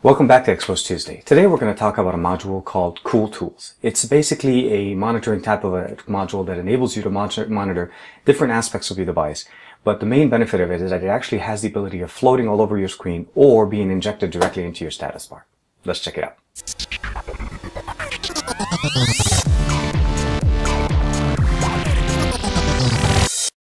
Welcome back to Xposed Tuesday. Today we're going to talk about a module called Cool Tools. It's basically a monitoring type of a module that enables you to monitor different aspects of your device. But the main benefit of it is that it actually has the ability of floating all over your screen or being injected directly into your status bar. Let's check it out.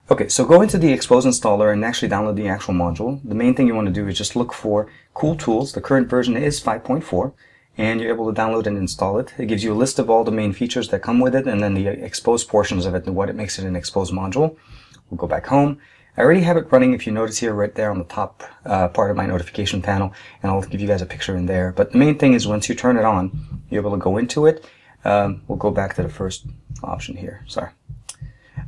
Okay, so go into the Xposed installer and actually download the actual module. The main thing you want to do is just look for Cool Tools. The current version is 5.4, and you're able to download and install it. It gives you a list of all the main features that come with it, and then the exposed portions of it and what it makes it an Xposed module. We'll go back home. I already have it running, if you notice here, right there on the top part of my notification panel, and I'll give you guys a picture in there. But the main thing is once you turn it on, you're able to go into it. We'll go back to the first option here. Sorry.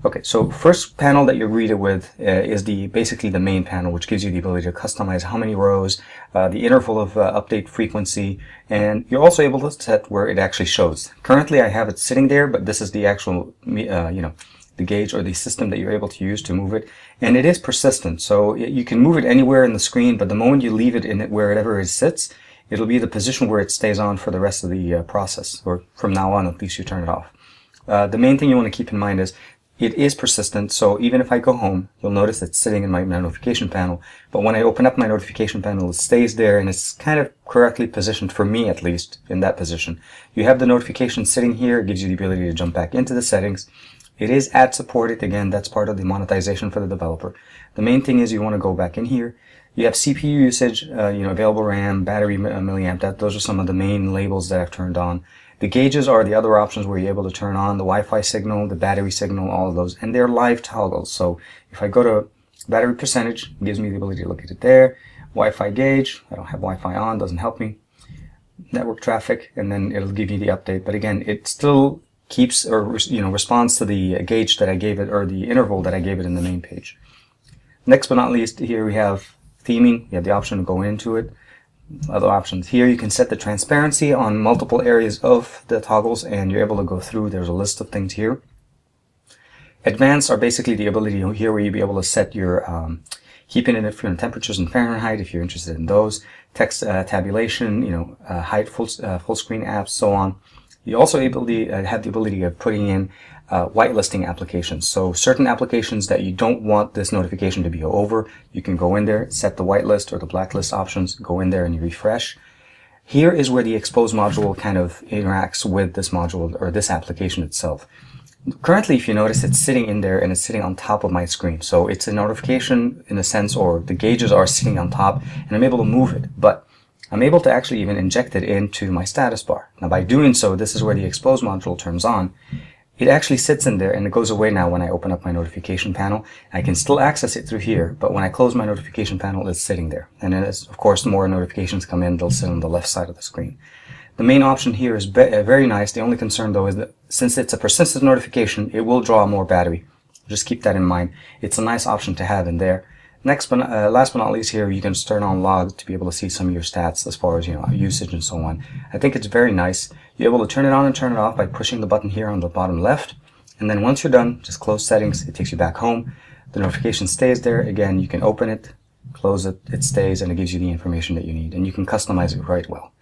Okay, so first panel that you're greeted with is basically the main panel, which gives you the ability to customize how many rows, the interval of update frequency, and you're also able to set where it actually shows. Currently, I have it sitting there, but this is the actual, the gauge or the system that you're able to use to move it, and it is persistent. So you can move it anywhere in the screen, but the moment you leave it in it wherever it sits, it'll be the position where it stays on for the rest of the process, or from now on, at least you turn it off. The main thing you want to keep in mind is it is persistent, so even if I go home, you'll notice it's sitting in my notification panel, but when I open up my notification panel, it stays there, and it's kind of correctly positioned, for me at least, in that position. You have the notification sitting here. It gives you the ability to jump back into the settings. It is ad supported. Again, that's part of the monetization for the developer. The main thing is you want to go back in here. You have CPU usage, available RAM, battery milliamp. Those are some of the main labels that I've turned on. The gauges are the other options where you're able to turn on the Wi-Fi signal, the battery signal, all of those, and they're live toggles. So if I go to battery percentage, it gives me the ability to look at it there. Wi-Fi gauge, I don't have Wi-Fi on, doesn't help me. Network traffic, and then it'll give you the update. But again, it still keeps or responds to the gauge that I gave it, or the interval that I gave it in the main page. Next but not least, here we have theming. You have the option to go into it. Other options here, you can set the transparency on multiple areas of the toggles, and you're able to go through. There's a list of things here. Advanced are basically the ability here where you'll be able to set your keeping it for temperatures in Fahrenheit if you're interested in those. Text tabulation, height, full screen apps, so on. You also have the ability of putting in whitelisting applications. So certain applications that you don't want this notification to be over, you can go in there, set the whitelist or the blacklist options, go in there and you refresh. Here is where the Xposed module kind of interacts with this module or this application itself. Currently, if you notice, it's sitting in there and it's sitting on top of my screen. So it's a notification in a sense, or the gauges are sitting on top, and I'm able to move it. But I'm able to actually even inject it into my status bar. Now by doing so, this is where the Xposed module turns on. It actually sits in there and it goes away now when I open up my notification panel. I can still access it through here, but when I close my notification panel, it's sitting there. And then as, of course, the more notifications come in, they'll sit on the left side of the screen. The main option here is very nice. The only concern though is that since it's a persistent notification, it will draw more battery. Just keep that in mind. It's a nice option to have in there. Last but not least here, you can just turn on log to be able to see some of your stats as far as, usage and so on. I think it's very nice. You're able to turn it on and turn it off by pushing the button here on the bottom left. And then once you're done, just close settings. It takes you back home. The notification stays there. Again, you can open it, close it, it stays, and it gives you the information that you need. And you can customize it right well.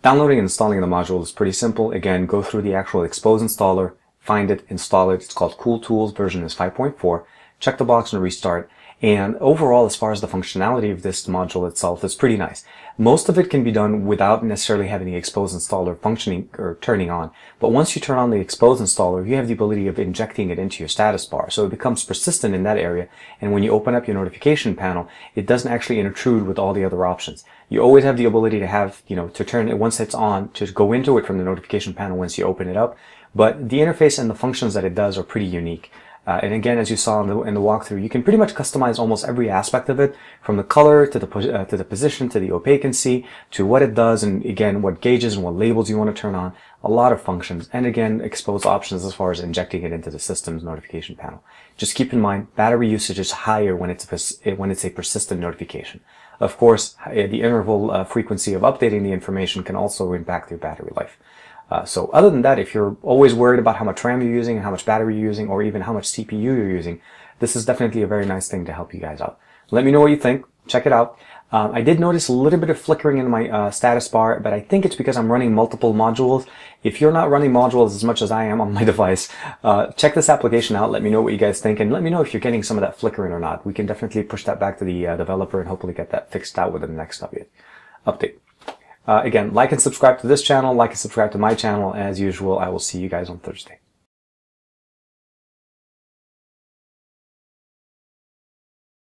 Downloading and installing the module is pretty simple. Again, go through the actual Xposed installer, find it, install it. It's called Cool Tools. Version is 5.4. Check the box and restart. And overall, as far as the functionality of this module itself, it's pretty nice. Most of it can be done without necessarily having the Xposed installer functioning or turning on. But once you turn on the Xposed installer, you have the ability of injecting it into your status bar. So it becomes persistent in that area. And when you open up your notification panel, it doesn't actually intrude with all the other options. You always have the ability to have, to turn it once it's on, to go into it from the notification panel once you open it up. But the interface and the functions that it does are pretty unique. And again, as you saw in the walkthrough, you can pretty much customize almost every aspect of it, from the color to the position to the opacancy to what it does, and again, what gauges and what labels you want to turn on. A lot of functions, and again, exposed options as far as injecting it into the system's notification panel. Just keep in mind, battery usage is higher when it's a persistent notification. Of course, the interval frequency of updating the information can also impact your battery life. So other than that, if you're always worried about how much RAM you're using, how much battery you're using, or even how much CPU you're using, this is definitely a very nice thing to help you guys out. Let me know what you think. Check it out. I did notice a little bit of flickering in my status bar, but I think it's because I'm running multiple modules. If you're not running modules as much as I am on my device, check this application out. Let me know what you guys think, and let me know if you're getting some of that flickering or not. We can definitely push that back to the developer and hopefully get that fixed out within the next update. Again, like and subscribe to this channel, like and subscribe to my channel. As usual, I will see you guys on Thursday.